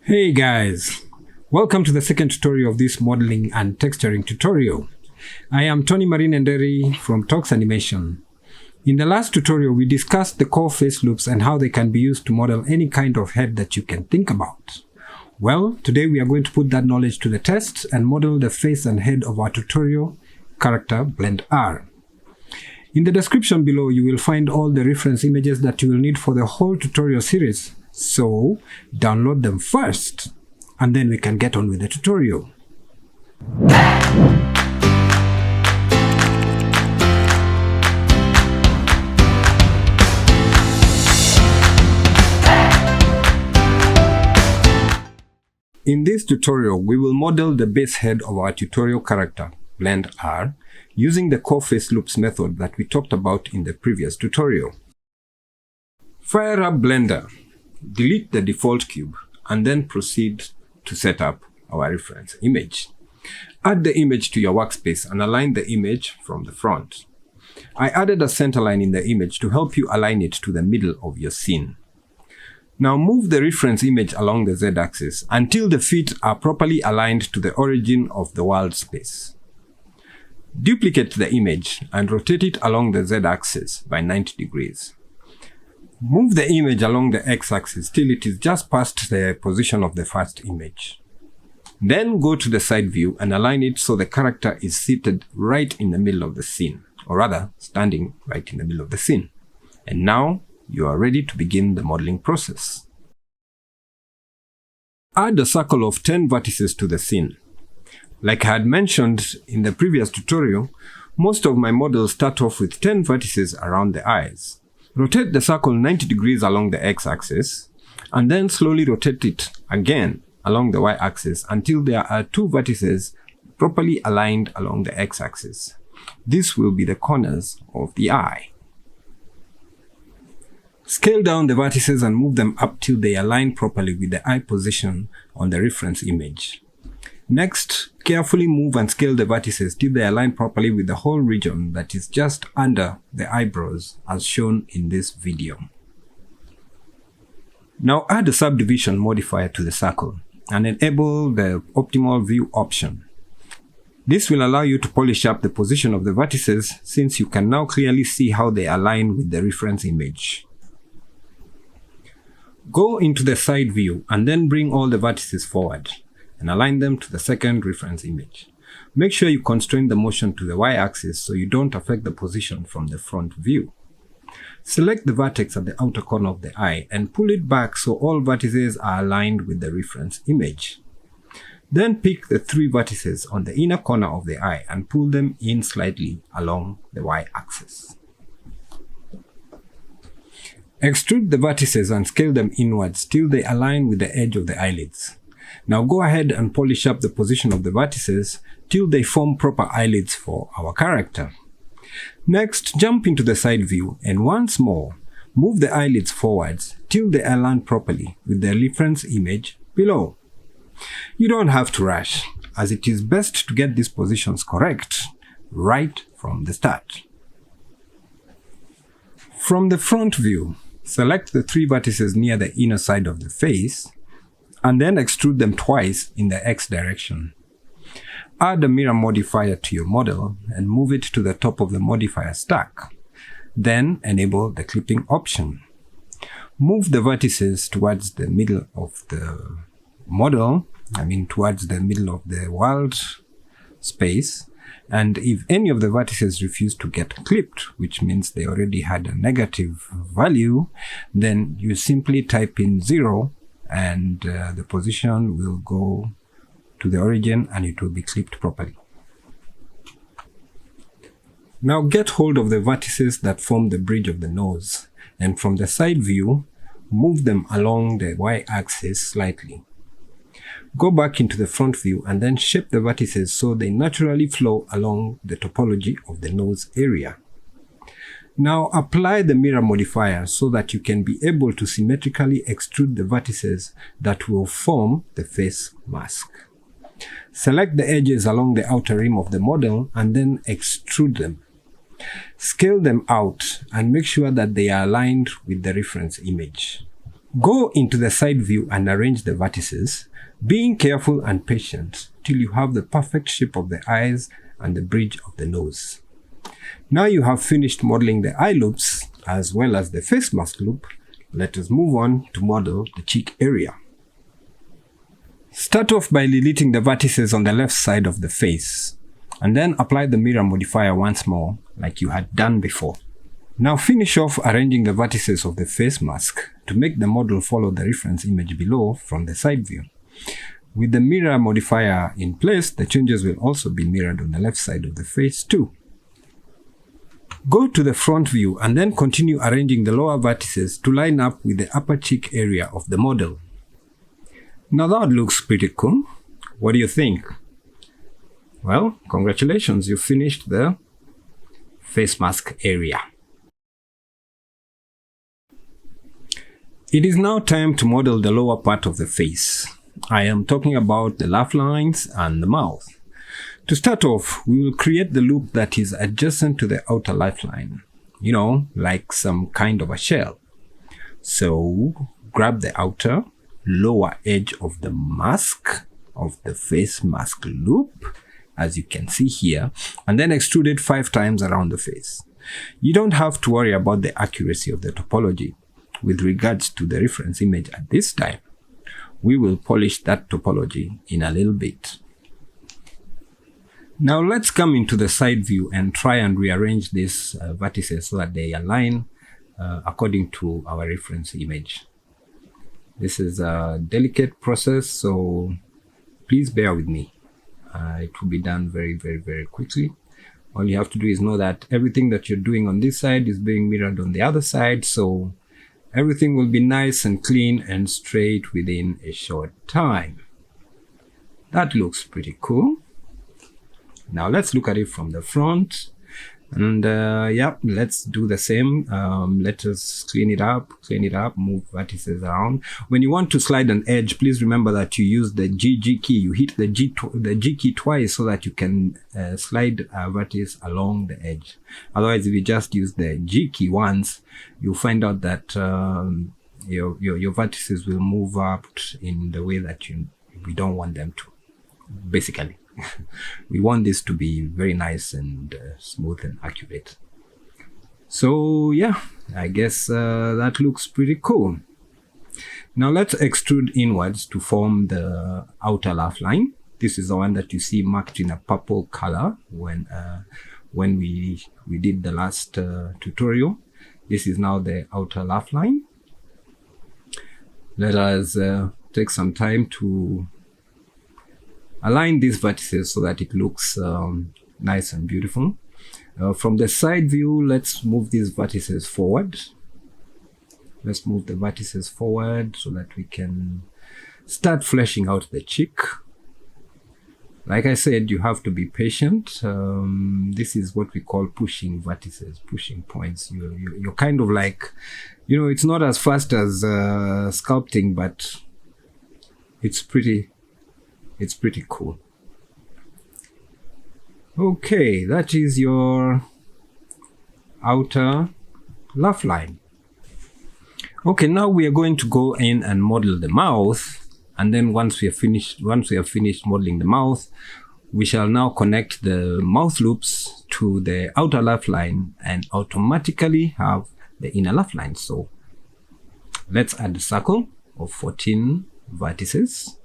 Hey guys, welcome to the second tutorial of this modeling and texturing tutorial. I am Tony Marinenderi from Talks Animation. In the last tutorial, we discussed the core face loops and how they can be used to model any kind of head that you can think about. Well, today we are going to put that knowledge to the test and model the face and head of our tutorial character Blend R. In the description below, you will find all the reference images that you will need for the whole tutorial series. So, download them first, and then we can get on with the tutorial. In this tutorial, we will model the base head of our tutorial character, Blend R, using the core face loops method that we talked about in the previous tutorial. Fire up Blender, delete the default cube, and then proceed to set up our reference image. Add the image to your workspace and align the image from the front. I added a center line in the image to help you align it to the middle of your scene. Now move the reference image along the Z-axis until the feet are properly aligned to the origin of the world space. Duplicate the image and rotate it along the Z-axis by 90 degrees. Move the image along the X-axis till it is just past the position of the first image. Then go to the side view and align it so the character is seated right in the middle of the scene, or rather, standing right in the middle of the scene. And now, you are ready to begin the modeling process. Add a circle of 10 vertices to the scene. Like I had mentioned in the previous tutorial, most of my models start off with 10 vertices around the eyes. Rotate the circle 90 degrees along the X-axis, and then slowly rotate it again along the Y-axis until there are 2 vertices properly aligned along the X-axis. This will be the corners of the eye. Scale down the vertices and move them up till they align properly with the eye position on the reference image. Next, carefully move and scale the vertices till they align properly with the whole region that is just under the eyebrows as shown in this video. Now add a subdivision modifier to the circle and enable the optimal view option. This will allow you to polish up the position of the vertices since you can now clearly see how they align with the reference image. Go into the side view and then bring all the vertices forward and align them to the second reference image. Make sure you constrain the motion to the Y-axis so you don't affect the position from the front view. Select the vertex at the outer corner of the eye and pull it back so all vertices are aligned with the reference image. Then pick the 3 vertices on the inner corner of the eye and pull them in slightly along the Y-axis. Extrude the vertices and scale them inwards till they align with the edge of the eyelids. Now go ahead and polish up the position of the vertices till they form proper eyelids for our character. Next, jump into the side view and once more, move the eyelids forwards till they align properly with the reference image below. You don't have to rush, as it is best to get these positions correct right from the start. From the front view, select the 3 vertices near the inner side of the face, and then extrude them twice in the X direction. Add a mirror modifier to your model and move it to the top of the modifier stack. Then enable the clipping option. Move the vertices towards the middle of the model, towards the middle of the world space. And if any of the vertices refuse to get clipped, which means they already had a negative value, then you simply type in 0 and the position will go to the origin and it will be clipped properly. Now get hold of the vertices that form the bridge of the nose, and from the side view, move them along the Y-axis slightly. Go back into the front view and then shape the vertices so they naturally flow along the topology of the nose area. Now apply the mirror modifier so that you can be able to symmetrically extrude the vertices that will form the face mask. Select the edges along the outer rim of the model and then extrude them. Scale them out and make sure that they are aligned with the reference image. Go into the side view and arrange the vertices, being careful and patient till you have the perfect shape of the eyes and the bridge of the nose. Now you have finished modeling the eye loops as well as the face mask loop. Let us move on to model the cheek area. Start off by deleting the vertices on the left side of the face, and then apply the mirror modifier once more like you had done before. Now finish off arranging the vertices of the face mask to make the model follow the reference image below from the side view. With the mirror modifier in place, the changes will also be mirrored on the left side of the face too. Go to the front view and then continue arranging the lower vertices to line up with the upper cheek area of the model. Now that looks pretty cool. What do you think? Well, congratulations, you finished the face mask area. It is now time to model the lower part of the face. I am talking about the laugh lines and the mouth. To start off, we will create the loop that is adjacent to the outer lifeline, like some kind of a shell. So grab the outer lower edge of the mask, of the face mask loop, as you can see here, and then extrude it 5 times around the face. You don't have to worry about the accuracy of the topology with regards to the reference image at this time. We will polish that topology in a little bit. Now let's come into the side view and try and rearrange these vertices so that they align according to our reference image. This is a delicate process, so please bear with me. It will be done very, very, very quickly. All you have to do is know that everything that you're doing on this side is being mirrored on the other side, so everything will be nice and clean and straight within a short time. That looks pretty cool. Now let's look at it from the front, and let's do the same. Let us clean it up, move vertices around. When you want to slide an edge, please remember that you use the G key. You hit the G key twice so that you can slide a vertex along the edge. Otherwise, if you just use the G key once, you'll find out that your vertices will move up in the way that we don't want them to, basically. We want this to be very nice and smooth and accurate. So yeah, I guess that looks pretty cool. Now let's extrude inwards to form the outer laugh line. This is the one that you see marked in a purple color when we did the last tutorial. This is now the outer laugh line. Let us take some time to align these vertices so that it looks nice and beautiful. From the side view, let's move these vertices forward. Let's move the vertices forward so that we can start fleshing out the cheek. Like I said, you have to be patient. This is what we call pushing vertices, pushing points. You're kind of like, it's not as fast as sculpting, but it's pretty cool. Okay, that is your outer laugh line. Okay, now we are going to go in and model the mouth, and then once we have finished modeling the mouth, we shall now connect the mouth loops to the outer laugh line and automatically have the inner laugh line. So let's add a circle of 14 vertices.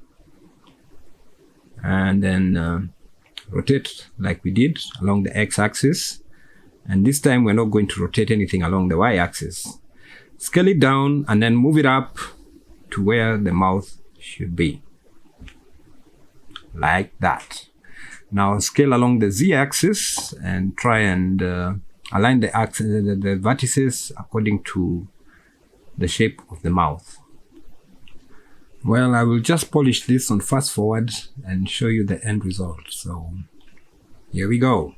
And then rotate like we did along the x-axis, and this time we're not going to rotate anything along the y-axis. Scale it down and then move it up to where the mouth should be, like that. Now scale along the z-axis and try and align the vertices according to the shape of the mouth. Well, I will just polish this on fast forward and show you the end result. So here we go.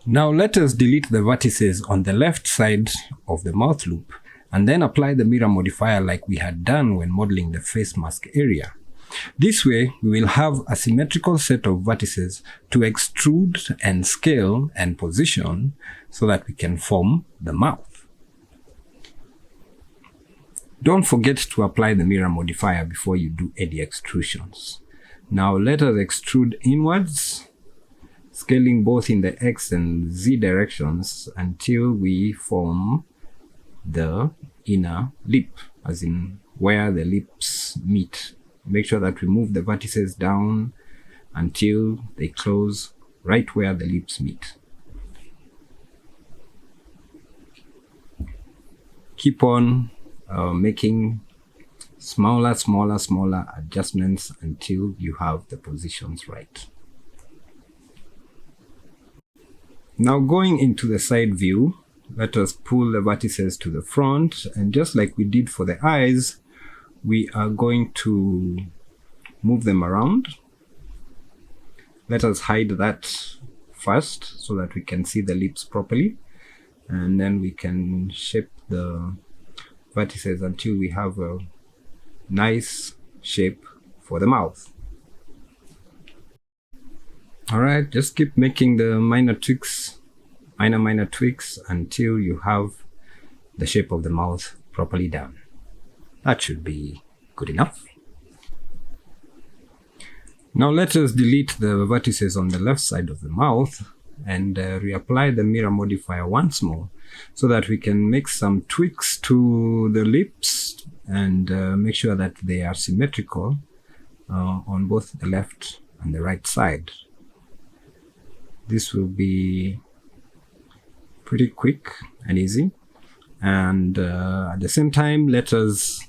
Now let us delete the vertices on the left side of the mouth loop and then apply the mirror modifier like we had done when modeling the face mask area. This way, we will have a symmetrical set of vertices to extrude and scale and position so that we can form the mouth. Don't forget to apply the mirror modifier before you do any extrusions. Now let us extrude inwards, scaling both in the X and Z directions until we form the inner lip, as in where the lips meet. Make sure that we move the vertices down until they close right where the lips meet. Keep on making smaller adjustments until you have the positions right. Now going into the side view, let us pull the vertices to the front, and just like we did for the eyes, we are going to move them around. Let us hide that first so that we can see the lips properly, and then we can shape the vertices until we have a nice shape for the mouth. Alright, just keep making the minor tweaks until you have the shape of the mouth properly done. That should be good enough. Now let us delete the vertices on the left side of the mouth and reapply the mirror modifier once more so that we can make some tweaks to the lips and make sure that they are symmetrical on both the left and the right side. This will be pretty quick and easy, and at the same time let us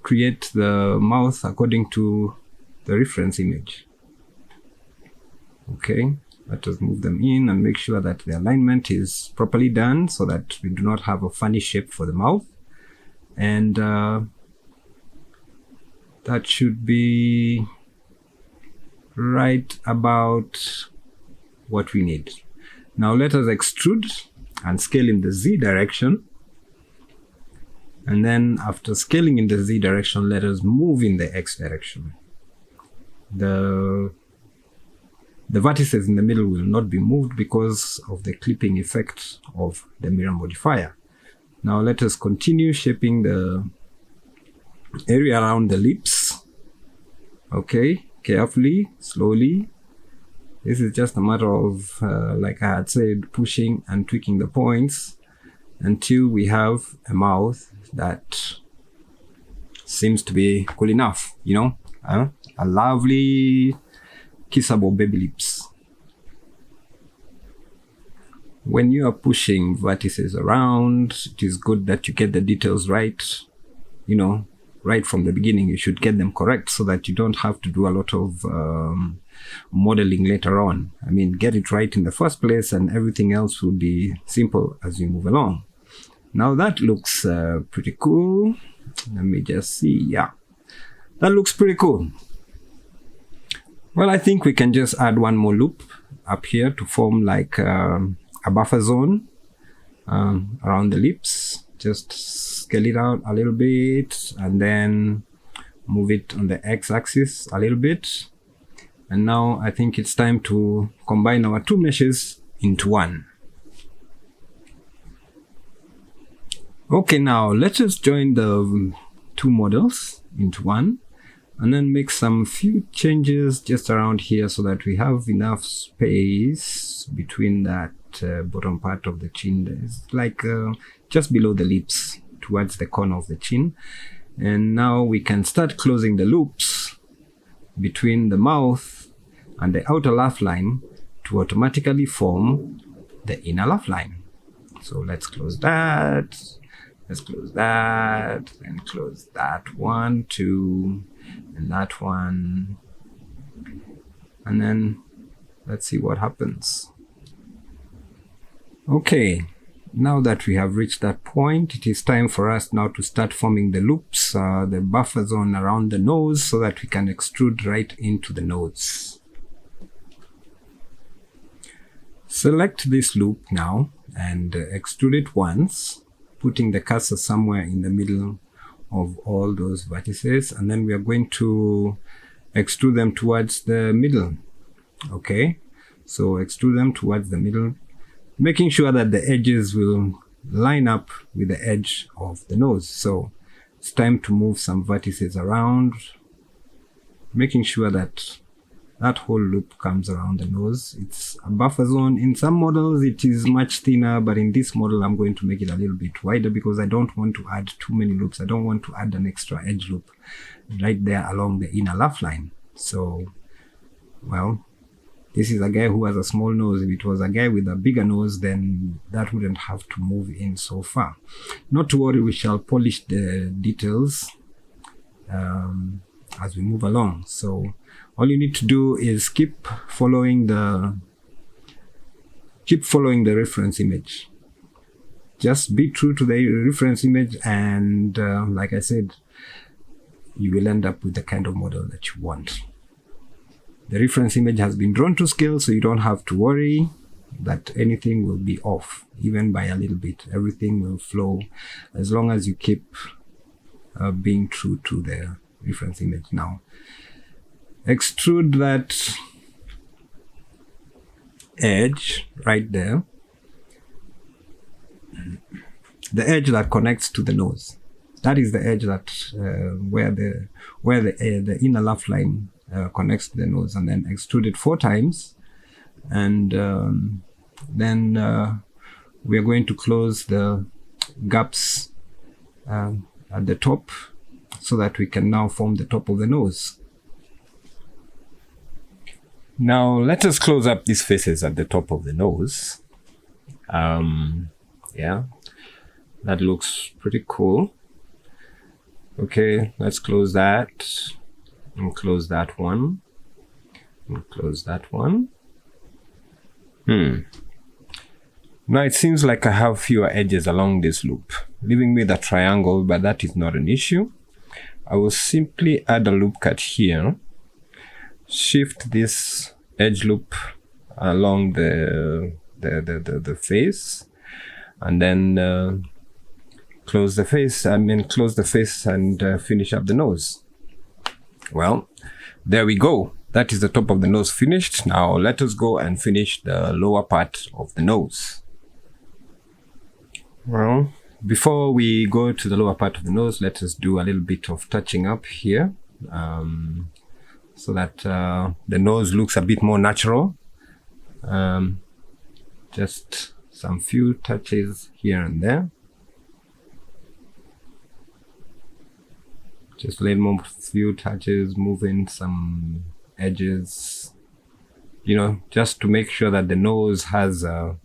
create the mouth according to the reference image. Okay, let us move them in and make sure that the alignment is properly done so that we do not have a funny shape for the mouth, and that should be right about what we need. Now let us extrude and scale in the Z direction, and then after scaling in the Z direction, let us move in the X direction. The vertices in the middle will not be moved because of the clipping effect of the mirror modifier. Now let us continue shaping the area around the lips. Okay, carefully, slowly. This is just a matter of, like I had said, pushing and tweaking the points until we have a mouth that seems to be cool enough, you know, a lovely kissable baby lips. When you are pushing vertices around, it is good that you get the details right, you know, right from the beginning. You should get them correct so that you don't have to do a lot of modeling later on. I mean, get it right in the first place and everything else will be simple as you move along. Now that looks pretty cool. Let me just see. Yeah, that looks pretty cool. Well, I think we can just add one more loop up here to form like a buffer zone around the lips. Just scale it out a little bit and then move it on the x-axis a little bit. And now I think it's time to combine our two meshes into one. Okay, now let us join the two models into one and then make some few changes just around here so that we have enough space between that bottom part of the chin. It's like just below the lips towards the corner of the chin. And now we can start closing the loops between the mouth and the outer laugh line to automatically form the inner laugh line. So let's close that, let's close that, and close that one, two, and that one. And then let's see what happens. Okay, now that we have reached that point, it is time for us now to start forming the loops, the buffer zone around the nose so that we can extrude right into the nose. Select this loop now and extrude it once, putting the cursor somewhere in the middle of all those vertices, and then we are going to extrude them towards the middle. Okay, so extrude them towards the middle, making sure that the edges will line up with the edge of the nose. So it's time to move some vertices around, making sure that that whole loop comes around the nose. It's a buffer zone. In some models it is much thinner, but in this model I'm going to make it a little bit wider because I don't want to add too many loops. I don't want to add an extra edge loop right there along the inner laugh line. So, well, this is a guy who has a small nose. If it was a guy with a bigger nose, then that wouldn't have to move in so far. Not to worry, we shall polish the details as we move along. So all you need to do is keep following the reference image. Just be true to the reference image, and like I said, you will end up with the kind of model that you want. The reference image has been drawn to scale, so you don't have to worry that anything will be off, even by a little bit. Everything will flow as long as you keep being true to the reference image. Now, extrude that edge right there, the edge that connects to the nose. That is the edge that where the inner laugh line connects to the nose, and then extrude it 4 times, and then we are going to close the gaps at the top so that we can now form the top of the nose. Now let us close up these faces at the top of the nose. Yeah, that looks pretty cool. Okay, let's close that, and close that one, and close that one. Now it seems like I have fewer edges along this loop, leaving me the triangle, but that is not an issue. I will simply add a loop cut here, shift this edge loop along the face, and then close the face and finish up the nose. Well, there we go. That is the top of the nose finished. Now let us go and finish the lower part of the nose. Well, before we go to the lower part of the nose, let us do a little bit of touching up here, so that the nose looks a bit more natural. Just some few touches here and there. Just a little more few touches, moving some edges, you know, just to make sure that the nose has a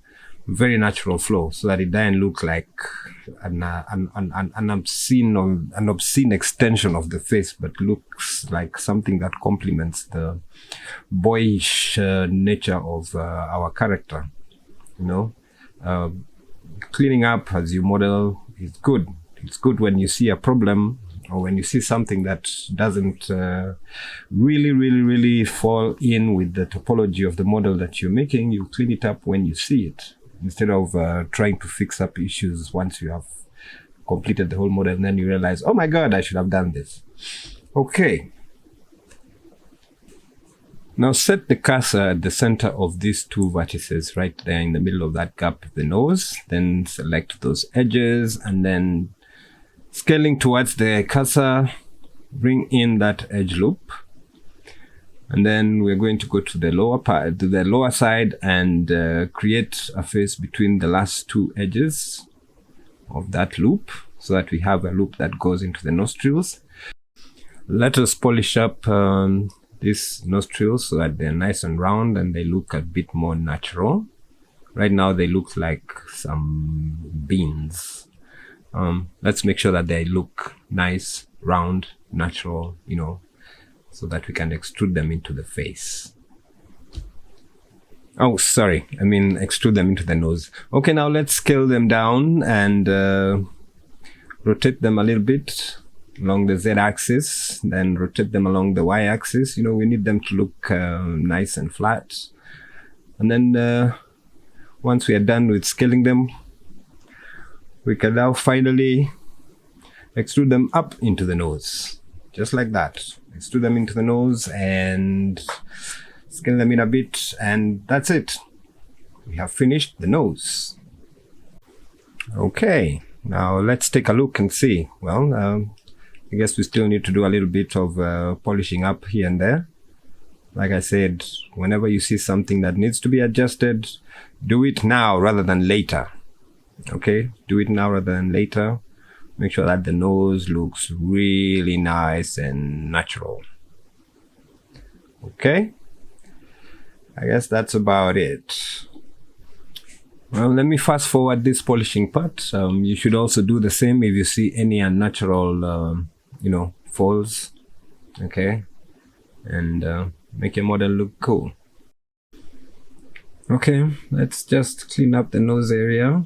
very natural flow, so that it doesn't look like an obscene extension of the face, but looks like something that complements the boyish nature of our character. You know, cleaning up as you model is good. It's good when you see a problem, or when you see something that doesn't really fall in with the topology of the model that you're making. You clean it up when you see it, instead of trying to fix up issues once you have completed the whole model, and then you realize, oh my God, I should have done this. Okay. Now set the cursor at the center of these 2 vertices right there in the middle of that gap of the nose. Then select those edges, and then scaling towards the cursor, bring in that edge loop, and then we're going to go to the lower part, to the lower side, and create a face between the last 2 edges of that loop, so that we have a loop that goes into the nostrils. Let us polish up these nostrils so that they're nice and round and they look a bit more natural. Right now they look like some beans. Let's make sure that they look nice, round, natural, you know, so that we can extrude them into the face. Oh, sorry, I mean extrude them into the nose. Okay, now let's scale them down and rotate them a little bit along the z-axis, then rotate them along the y-axis. You know, we need them to look nice and flat. And then once we are done with scaling them, we can now finally extrude them up into the nose, just like that. Extrude them into the nose and scale them in a bit, and that's it. We have finished the nose. Okay, now let's take a look and see. Well, I guess we still need to do a little bit of polishing up here and there. Like I said, whenever you see something that needs to be adjusted, do it now rather than later. Okay, do it now rather than later. Make sure that the nose looks really nice and natural. Okay, I guess that's about it. Well, let me fast forward this polishing part. You should also do the same if you see any unnatural, folds. Okay, and make your model look cool. Okay, let's just clean up the nose area.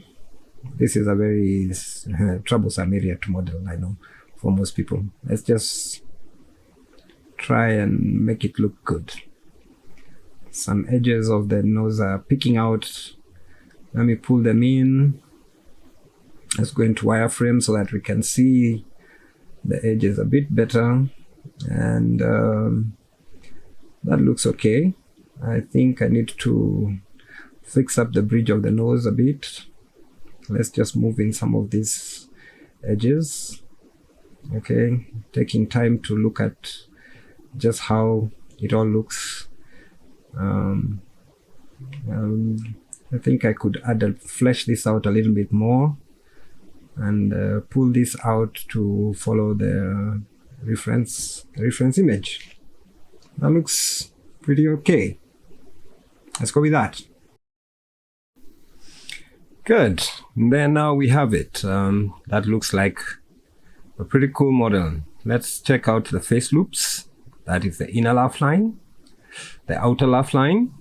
This is a very troublesome area to model, I know, for most people. Let's just try and make it look good. Some edges of the nose are peeking out. Let me pull them in. Let's go into wireframe so that we can see the edges a bit better. And that looks okay. I think I need to fix up the bridge of the nose a bit. Let's just move in some of these edges. Okay, taking time to look at just how it all looks. I think I could flesh this out a little bit more and pull this out to follow the reference image. That looks pretty okay. Let's go with that. Good. And then now we have it. That looks like a pretty cool model. Let's check out the face loops. That is the inner laugh line, the outer laugh line,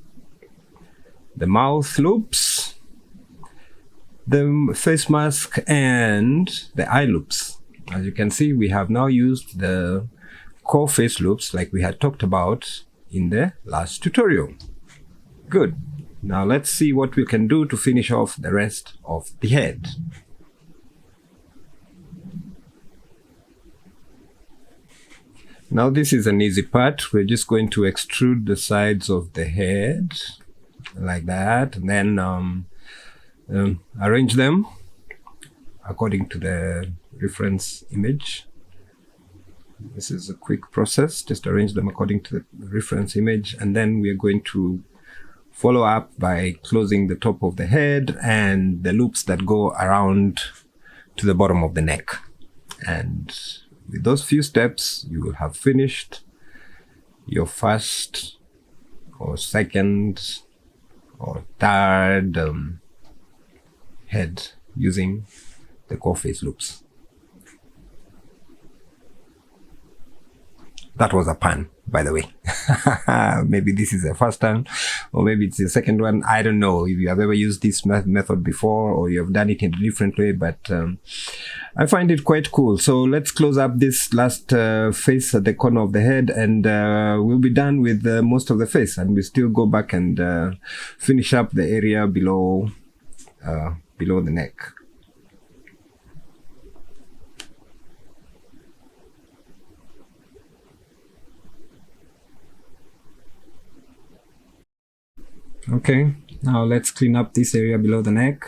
the mouth loops, the face mask, and the eye loops. As you can see, we have now used the core face loops like we had talked about in the last tutorial. Good. Now let's see what we can do to finish off the rest of the head. Now this is an easy part. We're just going to extrude the sides of the head like that, and then arrange them according to the reference image. This is a quick process. Just arrange them according to the reference image, and then we're going to follow up by closing the top of the head and the loops that go around to the bottom of the neck. And with those few steps, you will have finished your first or second or third head using the core face loops. That was a pun, by the way. Maybe this is the first time, or maybe it's the second one. I don't know if you have ever used this method before or you have done it in a different way, but I find it quite cool. So let's close up this last face at the corner of the head, and we'll be done with most of the face, and we still go back and finish up the area below the neck. Okay, now let's clean up this area below the neck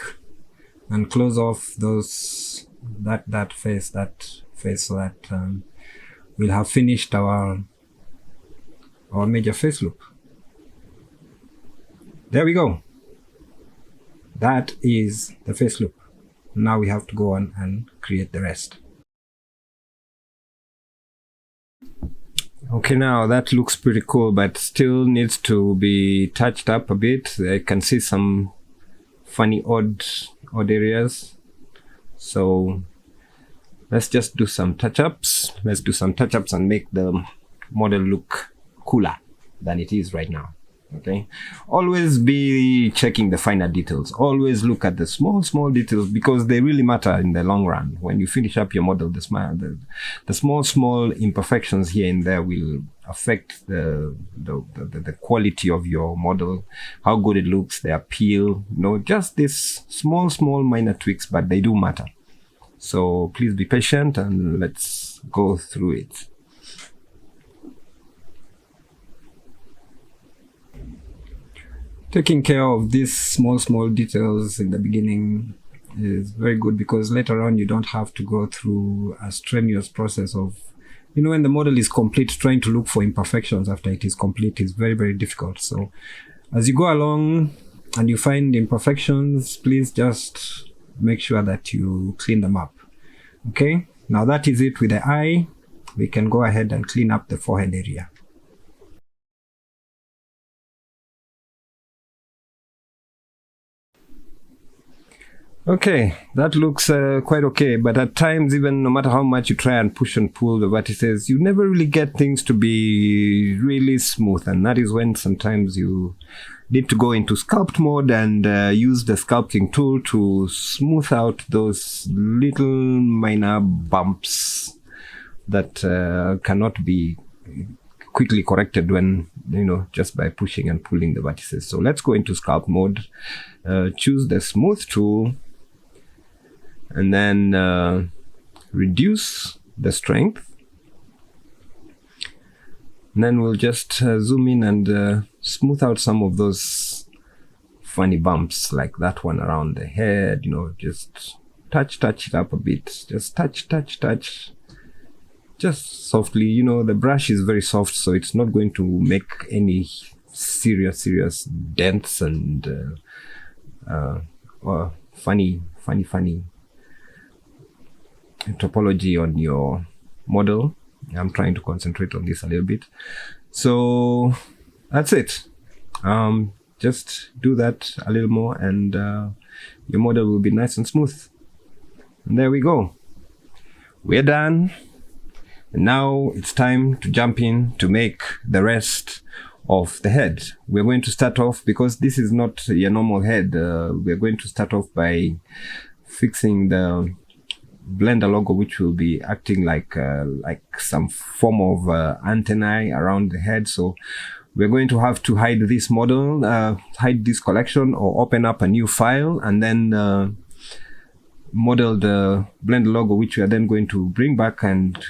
and close off that face so that we'll have finished our major face loop. There we go. That is the face loop. Now we have to go on and create the rest. Okay, now that looks pretty cool, but still needs to be touched up a bit. I can see some funny odd areas. So let's just do some touch-ups. Let's do some touch-ups and make the model look cooler than it is right now. Okay, always be checking the finer details. Always look at the small details, because they really matter in the long run. When you finish up your model, the small imperfections here and there will affect the quality of your model, how good it looks, the appeal. Just these small minor tweaks, but they do matter. So please be patient and let's go through it. Taking care of these small details in the beginning is very good, because later on you don't have to go through a strenuous process of, when the model is complete, trying to look for imperfections after it is complete is very difficult. So as you go along and you find imperfections, please just make sure that you clean them up. Okay, now that is it with the eye. We can go ahead and clean up the forehead area. Okay, that looks quite okay, but at times, even no matter how much you try and push and pull the vertices, you never really get things to be really smooth, and that is when sometimes you need to go into sculpt mode and use the sculpting tool to smooth out those little minor bumps that cannot be quickly corrected when, just by pushing and pulling the vertices. So let's go into sculpt mode, choose the smooth tool, and then reduce the strength. And then we'll just zoom in and smooth out some of those funny bumps, like that one around the head, just touch it up a bit. Just touch. Just softly, the brush is very soft, so it's not going to make any serious dents and or funny topology on your model. I'm trying to concentrate on this a little bit. So that's it. Just do that a little more and your model will be nice and smooth. And there we go. We're done. And now it's time to jump in to make the rest of the head. We're going to start off, because this is not your normal head, we're going to start off by fixing the Blender logo, which will be acting like some form of antennae around the head. So we're going to have to hide this model, hide this collection, or open up a new file and then model the Blender logo, which we are then going to bring back and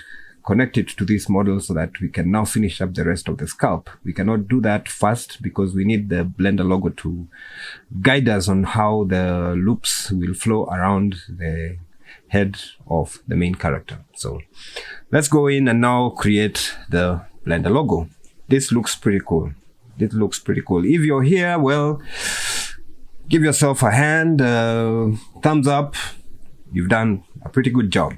connect it to this model so that we can now finish up the rest of the sculpt. We cannot do that fast because we need the Blender logo to guide us on how the loops will flow around the head of the main character. So let's go in and now create the Blender logo. This looks pretty cool. If you're here, well, give yourself a hand, thumbs up. You've done a pretty good job.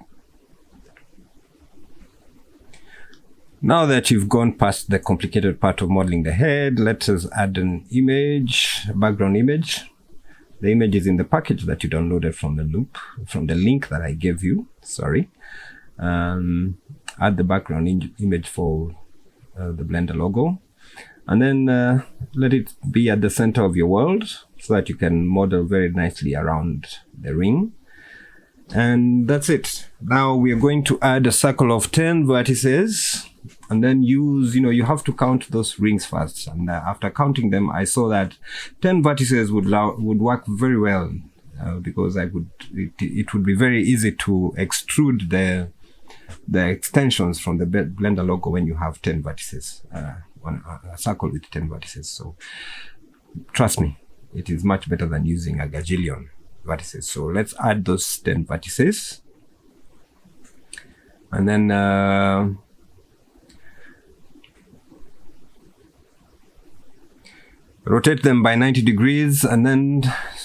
Now that you've gone past the complicated part of modeling the head, let us add an image, a background image. The image is in the package that you downloaded from the link that I gave you. Sorry. Add the background image for the Blender logo. And then let it be at the center of your world so that you can model very nicely around the ring. And that's it. Now we are going to add a circle of 10 vertices. And then use, you have to count those rings first. And after counting them, I saw that 10 vertices would work very well because it would be very easy to extrude the extensions from the Blender logo when you have 10 vertices, on a circle with 10 vertices. So trust me, it is much better than using a gajillion vertices. So let's add those 10 vertices. And then rotate them by 90 degrees, and then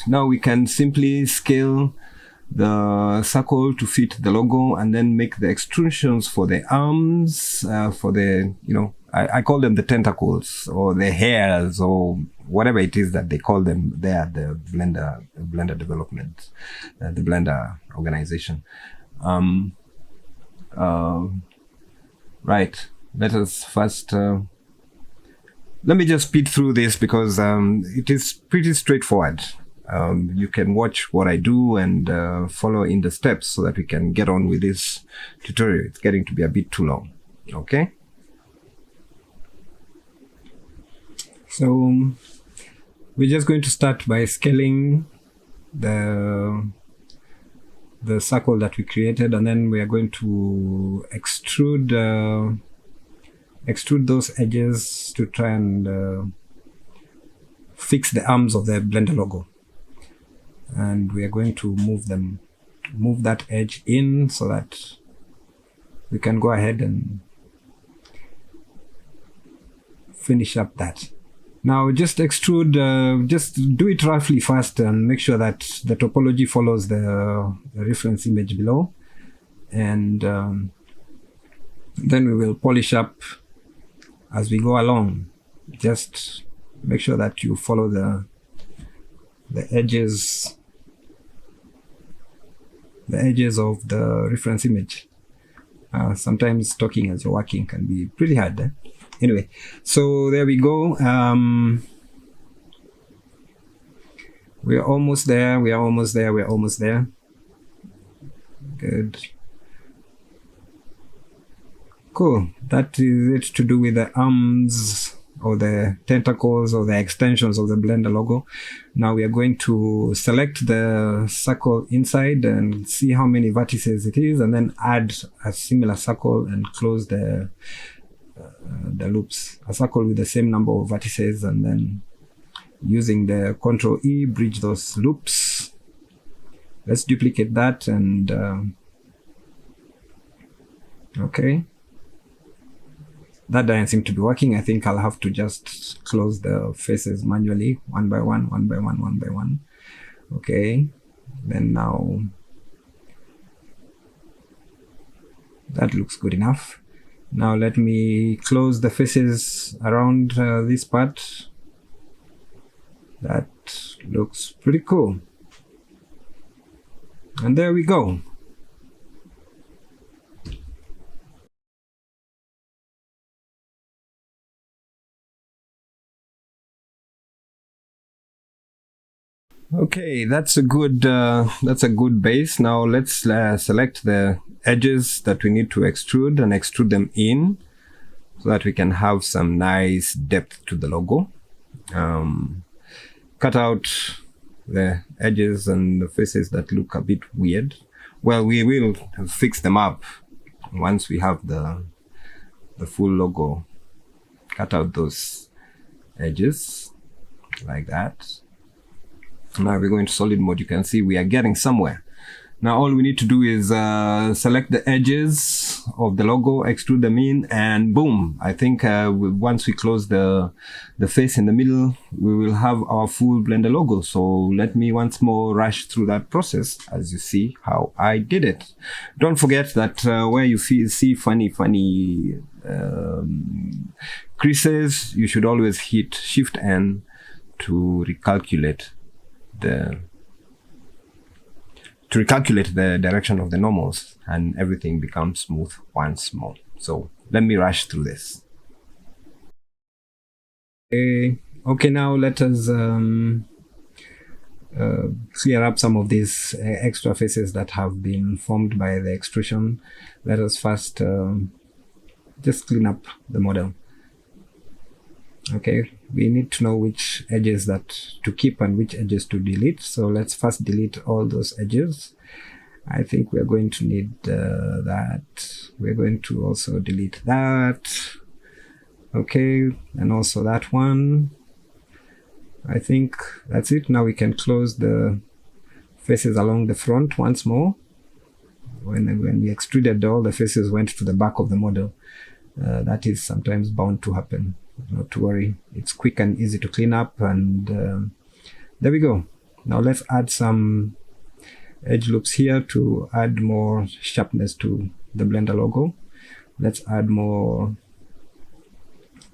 now we can simply scale the circle to fit the logo and then make the extrusions for the arms, for the, I call them the tentacles or the hairs or whatever it is that they call them there at the Blender development, the Blender organization. Right, let us first let me just speed through this because it is pretty straightforward. You can watch what I do and follow in the steps so that we can get on with this tutorial. It's getting to be a bit too long. Okay. So we're just going to start by scaling the the circle that we created, and then we are going to extrude those edges to try and fix the arms of the Blender logo. And we are going to move that edge in so that we can go ahead and finish up that. Now just extrude, just do it roughly first and make sure that the topology follows the reference image below, and then we will polish up as we go along. Just make sure that you follow the edges of the reference image. Sometimes talking as you're working can be pretty hard. Anyway, so there we go. We're almost there. Good. Cool. That is it to do with the arms or the tentacles or the extensions of the Blender logo. Now we are going to select the circle inside and see how many vertices it is, and then add a similar circle and close the loops. A circle with the same number of vertices, and then using the Ctrl E, bridge those loops. Let's duplicate that, and okay. That doesn't seem to be working. I think I'll have to just close the faces manually, one by one. Okay, then now that looks good enough. Now let me close the faces around this part. That looks pretty cool. And there we go. Okay, that's a good base. Now let's select the edges that we need to extrude and extrude them in so that we can have some nice depth to the logo. Cut out the edges and the faces that look a bit weird. Well, we will fix them up once we have the full logo. Cut out those edges like that. Now we're going to solid mode. You can see we are getting somewhere. Now all we need to do is select the edges of the logo, extrude them in, and boom. I think once we close the face in the middle, we will have our full Blender logo. So let me once more rush through that process as you see how I did it. Don't forget that where you see funny creases, you should always hit Shift N to recalculate the direction of the normals, and everything becomes smooth once more. So let me rush through this. Okay, now let us clear up some of these extra faces that have been formed by the extrusion. Let us first just clean up the model. Okay, we need to know which edges that to keep and which edges to delete. So let's first delete all those edges. I think we are going to need that. We're going to also delete that. Okay, and also that one. I think that's it. Now we can close the faces along the front once more. When we extruded, all the faces went to the back of the model. That is sometimes bound to happen. Not to worry, it's quick and easy to clean up, and there we go. Now let's add some edge loops here to add more sharpness to the Blender logo. Let's add more,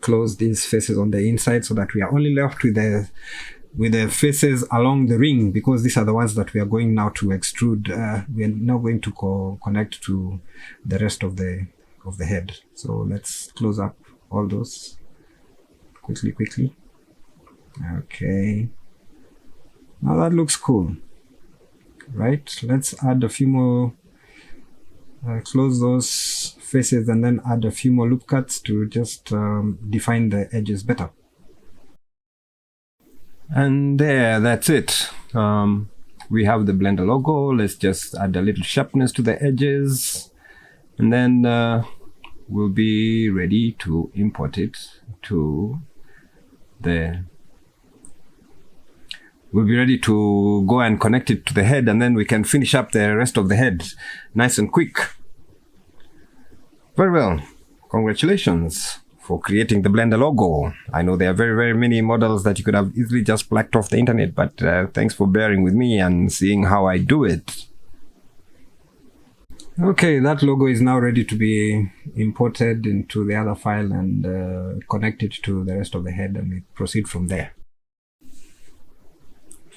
close these faces on the inside so that we are only left with the faces along the ring, because these are the ones that we are going now to extrude. We are now going to connect to the rest of the head. So let's close up all those quickly. Okay, now that looks cool, right? Let's add a few more, close those faces, and then add a few more loop cuts to just define the edges better. And there, that's it. we have the Blender logo. Let's just add a little sharpness to the edges, and then we'll be ready to import it to the we'll be ready to go and connect it to the head, and then we can finish up the rest of the head nice and quick. Very well. Congratulations for creating the Blender logo. I know there are very, very many models that you could have easily just plucked off the internet, but thanks for bearing with me and seeing how I do it. Okay, that logo is now ready to be imported into the other file and connected to the rest of the head, and we proceed from there.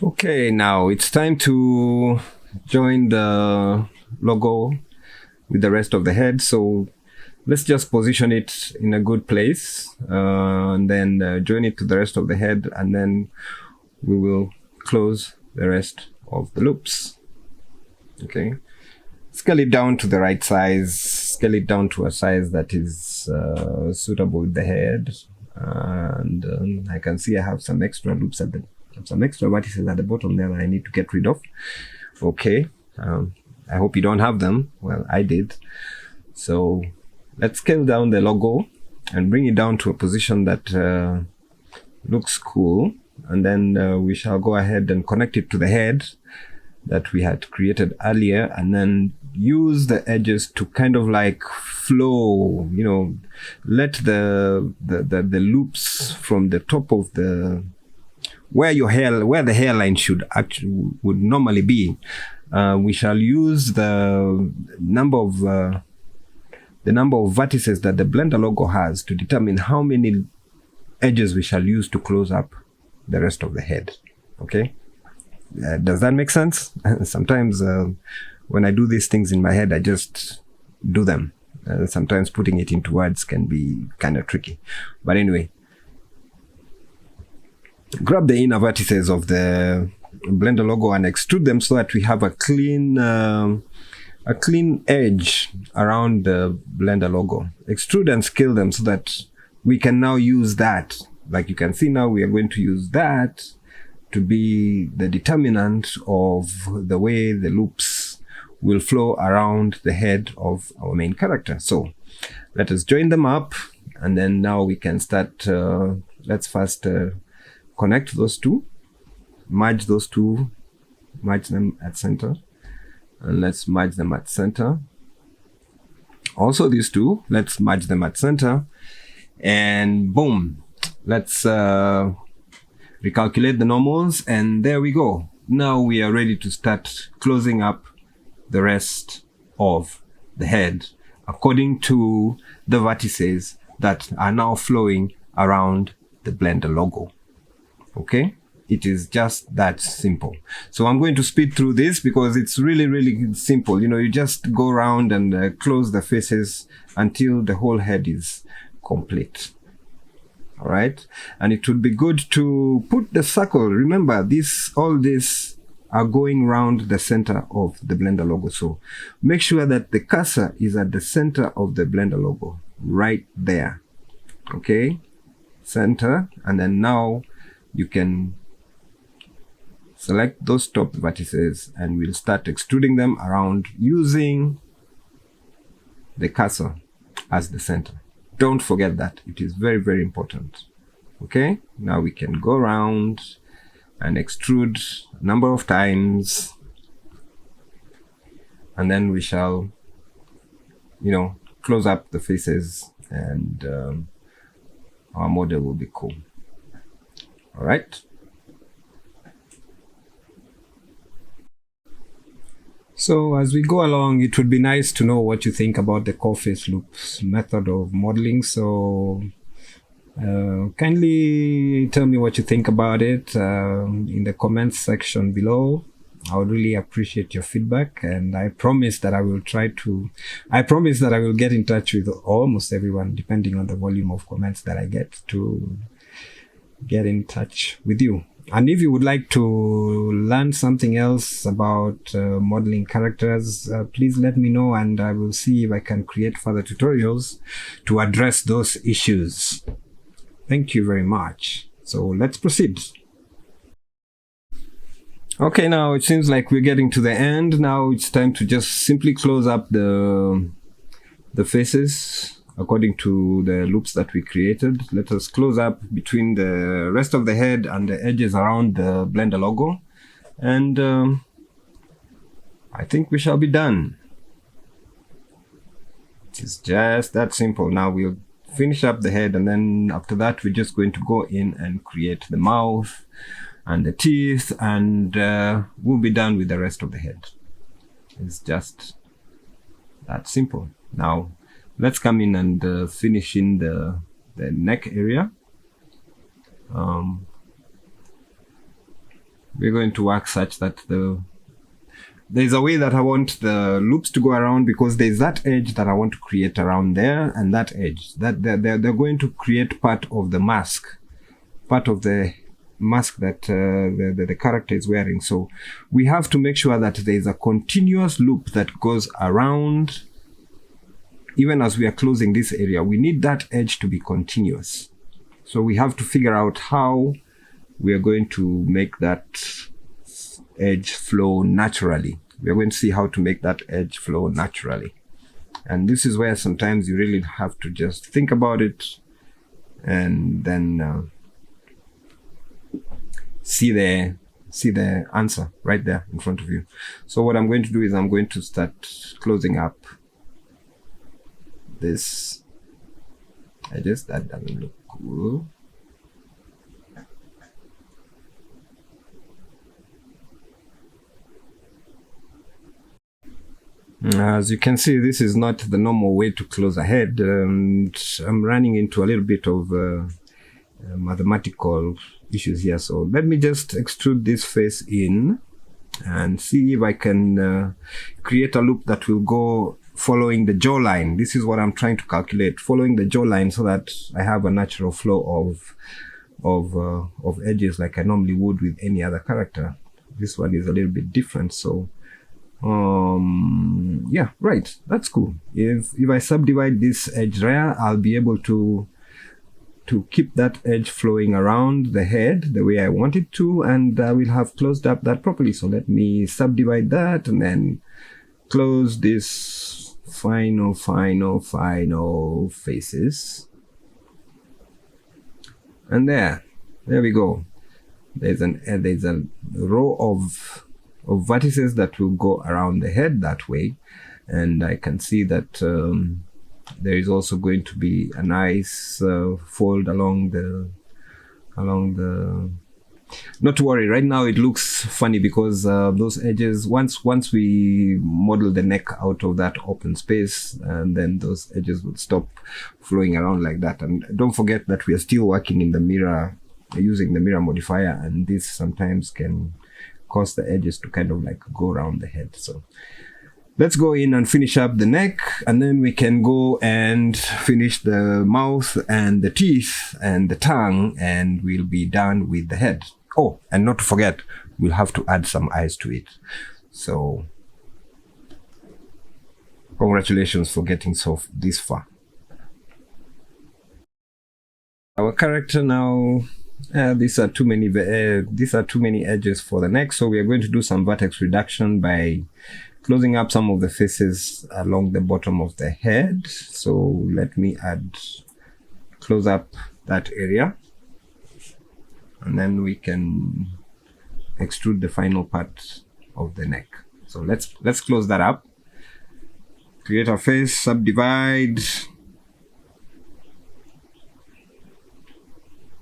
Okay, now it's time to join the logo with the rest of the head. So let's just position it in a good place and then join it to the rest of the head, and then we will close the rest of the loops. Okay, scale it down to the right size, scale it down to a size that is suitable with the head, and I can see I have some extra loops at some extra vertices at the bottom there that I need to get rid of. Okay, I hope you don't have them. Well, I did. So let's scale down the logo and bring it down to a position that looks cool, and then we shall go ahead and connect it to the head that we had created earlier, and then use the edges to kind of like flow, you know, let the loops from the top of the where the hairline would normally be. We shall use the number of vertices that the Blender logo has to determine how many edges we shall use to close up the rest of the head. Okay, does that make sense? Sometimes when I do these things in my head, I just do them. Sometimes putting it into words can be kind of tricky, but anyway, grab the inner vertices of the Blender logo and extrude them so that we have a clean edge around the Blender logo. Extrude and scale them so that we can now use that. Like you can see now, we are going to use that to be the determinant of the way the loops will flow around the head of our main character. So let us join them up, and then now we can start. Let's first connect those two, merge those two, merge them at center, and let's merge them at center. Also these two, let's merge them at center, and boom, let's recalculate the normals, and there we go. Now we are ready to start closing up the rest of the head according to the vertices that are now flowing around the Blender logo. Okay, it is just that simple. So I'm going to speed through this because it's really, really simple. You know, you just go around and close the faces until the whole head is complete. All right, and it would be good to put the circle. Remember, all this are going round the center of the Blender logo. So make sure that the cursor is at the center of the Blender logo, right there. Okay, center, and then now you can select those top vertices and we'll start extruding them around using the cursor as the center. Don't forget that. It is very, very important. Okay, now we can go around and extrude a number of times, and then we shall, you know, close up the faces, and our model will be cool. All right. So as we go along, it would be nice to know what you think about the core face loops method of modeling. So kindly tell me what you think about it in the comments section below. I would really appreciate your feedback, and I promise that I will get in touch with almost everyone, depending on the volume of comments that I get, to get in touch with you. And if you would like to learn something else about modeling characters, please let me know, and I will see if I can create further tutorials to address those issues. Thank you very much. So let's proceed. Okay, now it seems like we're getting to the end. Now it's time to just simply close up the faces according to the loops that we created. Let us close up between the rest of the head and the edges around the Blender logo. And I think we shall be done. It's just that simple. Now we'll finish up the head, and then after that we're just going to go in and create the mouth and the teeth, and we'll be done with the rest of the head. It's just that simple. Now let's come in and finish in the neck area. We're going to work such that there's a way that I want the loops to go around, because there's that edge that I want to create around there, and that edge that they're going to create part of the mask, that the character is wearing. So we have to make sure that there's a continuous loop that goes around. Even as we are closing this area, we need that edge to be continuous. So we have to figure out how we are going to make that edge flow naturally. We are going to see how to make that edge flow naturally. And this is where sometimes you really have to just think about it and then see the answer right there in front of you. So what I'm going to do is I'm going to start closing up this edges. That doesn't look cool. As you can see, this is not the normal way to close a head. I'm running into a little bit of mathematical issues here. So let me just extrude this face in and see if I can create a loop that will go following the jawline. This is what I'm trying to calculate, following the jawline, so that I have a natural flow of edges like I normally would with any other character. This one is a little bit different, so yeah, right, that's cool. If I subdivide this edge there, I'll be able to keep that edge flowing around the head the way I want it to, and I will have closed up that properly. So let me subdivide that and then close this final faces. And there we go. There's a row of vertices that will go around the head that way, and I can see that there is also going to be a nice fold along the not to worry, right now it looks funny because those edges, once we model the neck out of that open space, and then those edges will stop flowing around like that. And don't forget that we are still working in the mirror, using the mirror modifier, and this sometimes can cause the edges to kind of like go around the head. So let's go in and finish up the neck, and then we can go and finish the mouth and the teeth and the tongue, and we'll be done with the head. Oh, and not to forget, we'll have to add some eyes to it. So congratulations for getting this far. Our character now, these are too many edges for the neck, so we are going to do some vertex reduction by closing up some of the faces along the bottom of the head. So let me close up that area, and then we can extrude the final part of the neck. So let's close that up, create a face, subdivide,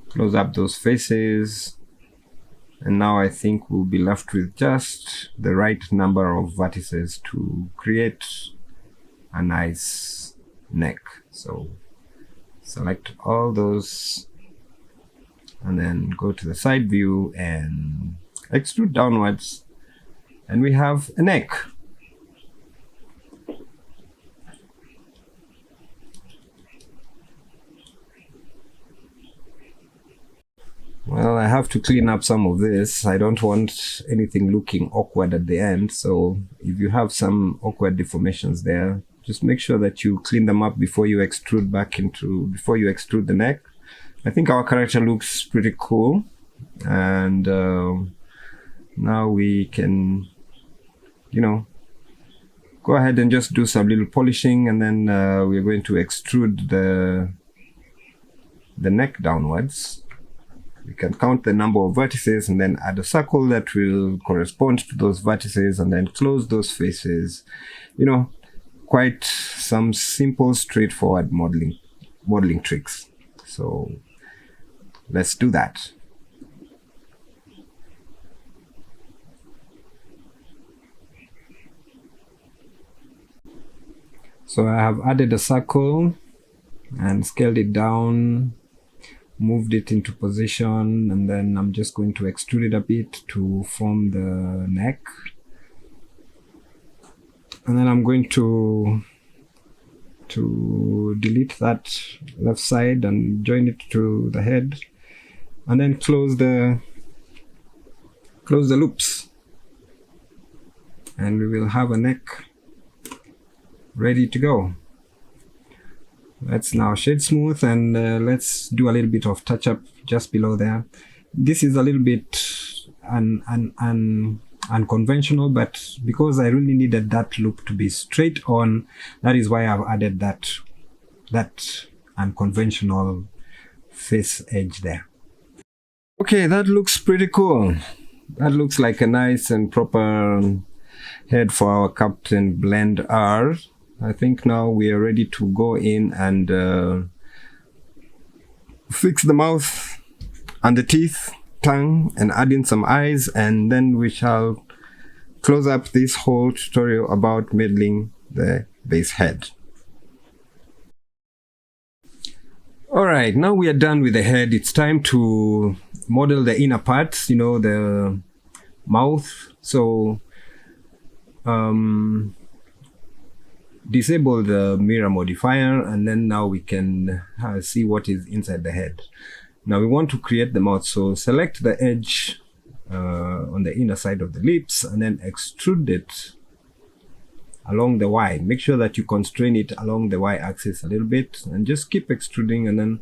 close up those faces, and now I think we'll be left with just the right number of vertices to create a nice neck. So select all those and then go to the side view and extrude downwards, and we have a neck. Well, I have to clean up some of this. I don't want anything looking awkward at the end. So if you have some awkward deformations there, just make sure that you clean them up before you extrude the neck. I think our character looks pretty cool. And Now we can, go ahead and just do some little polishing, and then we're going to extrude the neck downwards. We can count the number of vertices and then add a circle that will correspond to those vertices, and then close those faces. Quite some simple, straightforward modeling tricks. So let's do that. So I have added a circle and scaled it down, moved it into position, and then I'm just going to extrude it a bit to form the neck. And then I'm going to delete that left side and join it to the head, and then close the loops, and we will have a neck ready to go. Let's now shade smooth, and let's do a little bit of touch up just below there. This is a little bit unconventional, but because I really needed that loop to be straight on, that is why I've added that unconventional face edge there. Okay, that looks pretty cool. That looks like a nice and proper head for our Captain Blend R. I think now we are ready to go in and fix the mouth and the teeth, tongue, and add in some eyes, and then we shall close up this whole tutorial about modeling the base head. Alright, now we are done with the head. It's time to model the inner parts, the mouth. So disable the mirror modifier, and then now we can see what is inside the head. Now we want to create the mouth, so select the edge on the inner side of the lips, and then extrude it along the Y. Make sure that you constrain it along the Y axis a little bit, and just keep extruding. And then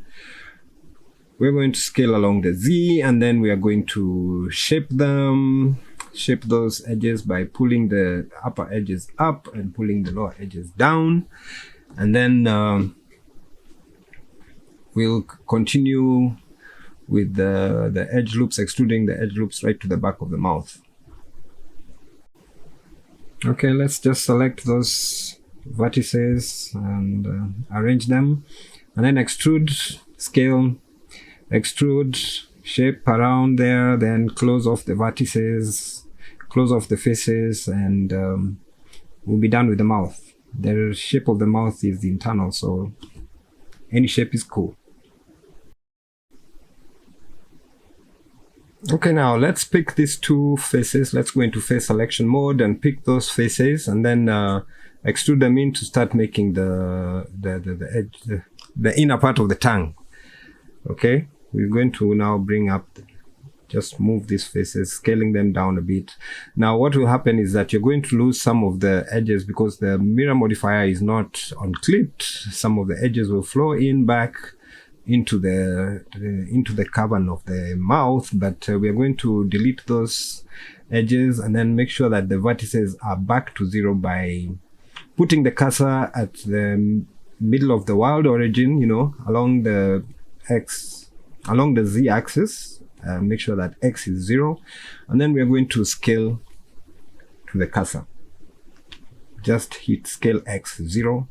we're going to scale along the Z, and then we are going to shape those edges by pulling the upper edges up and pulling the lower edges down. And then we'll continue with the edge loops, extruding the edge loops right to the back of the mouth. Okay, let's just select those vertices and arrange them, and then extrude, scale, extrude, shape around there, then close off the vertices, close off the faces, and we'll be done with the mouth. The shape of the mouth is the internal, so any shape is cool. Okay, now let's pick these two faces. Let's go into face selection mode and pick those faces, and then extrude them in to start making the edge, the inner part of the tongue. Okay, we're going to now bring up, just move these faces, scaling them down a bit. Now what will happen is that you're going to lose some of the edges because the mirror modifier is not unclipped. Some of the edges will flow in back into the cavern of the mouth, but we are going to delete those edges and then make sure that the vertices are back to zero by putting the cursor at the middle of the world origin, along the Z axis. Make sure that X is 0, and then we are going to scale to the cursor. Just hit scale X 0,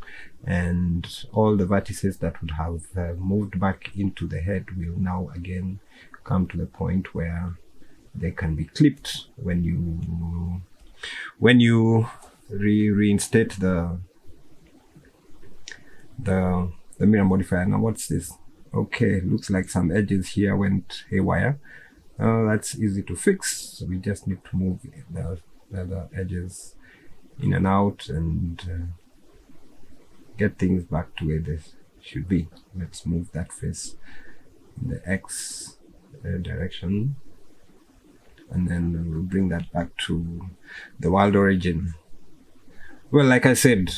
and all the vertices that would have moved back into the head will now again come to the point where they can be clipped when you reinstate the mirror modifier. Now what's this? Okay, looks like some edges here went haywire. That's easy to fix. So we just need to move the edges in and out and get things back to where they should be. Let's move that face in the X direction, and then we'll bring that back to the world origin. Well, like I said,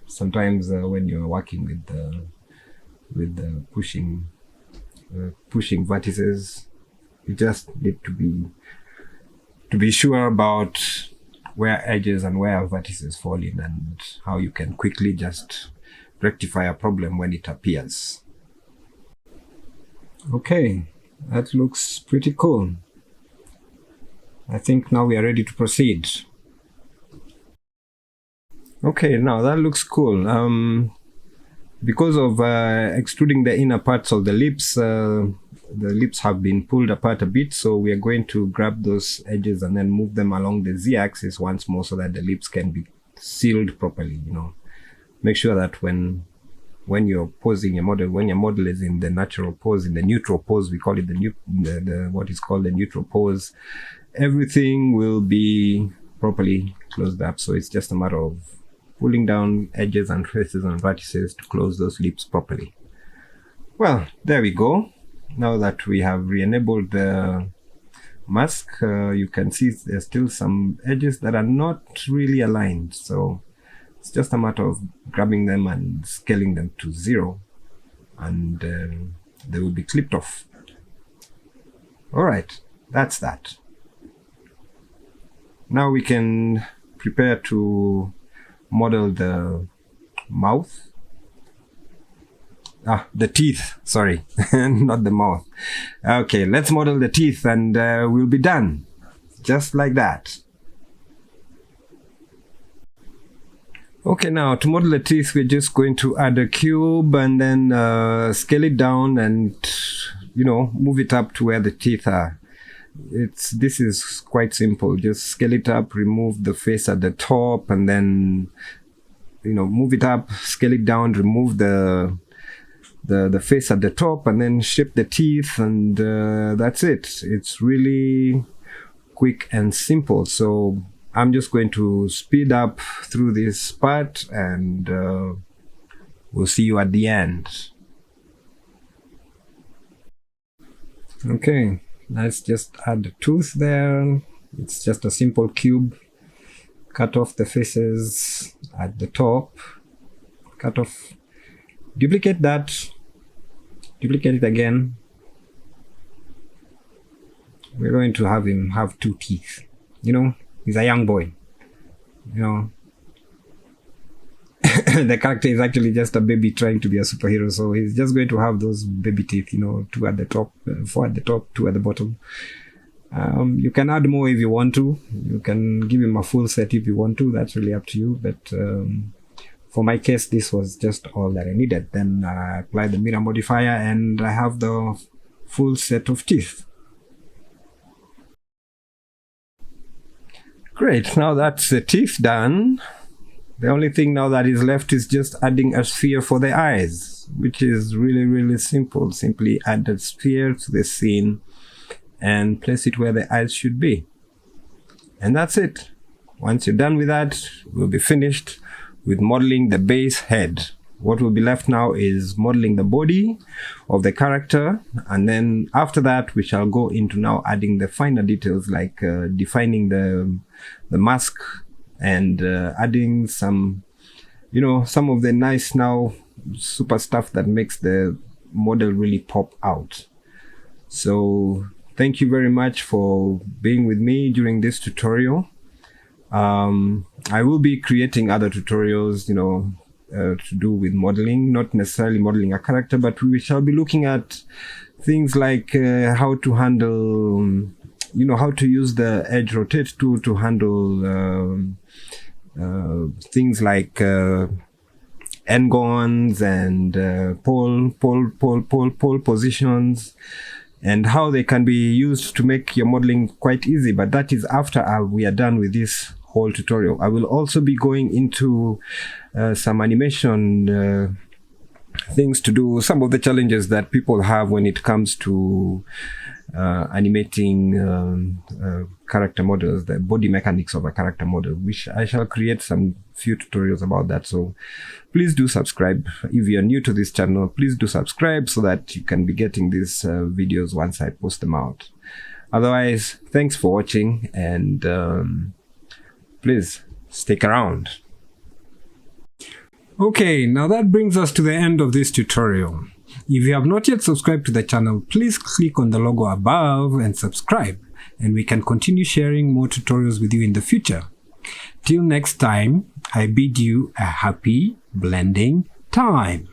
sometimes when you're working with the pushing vertices, you just need to be to be sure about where edges and where vertices fall in and how you can quickly just rectify a problem when it appears. Okay, that looks pretty cool. I think now we are ready to proceed. Okay, now that looks cool. Because of extruding the inner parts of the lips have been pulled apart a bit, so we are going to grab those edges and then move them along the z-axis once more so that the lips can be sealed properly. Make sure that when you're posing your model, when your model is in the natural pose, in the neutral pose, we call it what is called the neutral pose, everything will be properly closed up. So it's just a matter of pulling down edges and faces and vertices to close those lips properly. Well, there we go. Now that we have re-enabled the mask, you can see there's still some edges that are not really aligned. So it's just a matter of grabbing them and scaling them to 0, and they will be clipped off. All right, that's that. Now we can prepare to model the mouth. The teeth, sorry, not the mouth. Okay, let's model the teeth and we'll be done. Just like that. Okay, now to model the teeth, we're just going to add a cube and then scale it down and, move it up to where the teeth are. This is quite simple. Just scale it up, remove the face at the top, and then, move it up, scale it down, remove the face at the top, and then shape the teeth, and that's it. It's really quick and simple. So I'm just going to speed up through this part, and we'll see you at the end. Okay, let's just add the tooth there. It's just a simple cube. Cut off the faces at the top. Cut off. Duplicate that. Duplicate it again. We're going to have him have 2 teeth. He's a young boy. The character is actually just a baby trying to be a superhero, so he's just going to have those baby teeth, 2 at the top, 4 at the top, 2 at the bottom. You can add more if you want to. You can give him a full set if you want to. That's really up to you. But for my case, this was just all that I needed. Then I apply the mirror modifier and I have the full set of teeth. Great, now that's the teeth done. The only thing now that is left is just adding a sphere for the eyes, which is really, really simple. Simply add a sphere to the scene and place it where the eyes should be. And that's it. Once you're done with that, we'll be finished with modeling the base head. What will be left now is modeling the body of the character, and then after that we shall go into now adding the finer details like defining the mask and adding some some of the nice now super stuff that makes the model really pop out. So thank you very much for being with me during this tutorial. I will be creating other tutorials to do with modeling, not necessarily modeling a character, but we shall be looking at things like how to handle, how to use the edge rotate tool to handle things like n-gons and pole positions, and how they can be used to make your modeling quite easy. But that is after we are done with this whole tutorial. I will also be going into some animation things to do, some of the challenges that people have when it comes to animating character models, the body mechanics of a character model, which I shall create some few tutorials about that. So please do subscribe. If you are new to this channel, please do subscribe so that you can be getting these videos once I post them out. Otherwise, thanks for watching, and please stick around. Okay, now that brings us to the end of this tutorial. If you have not yet subscribed to the channel, please click on the logo above and subscribe. and we can continue sharing more tutorials with you in the future. Till next time, I bid you a happy blending time.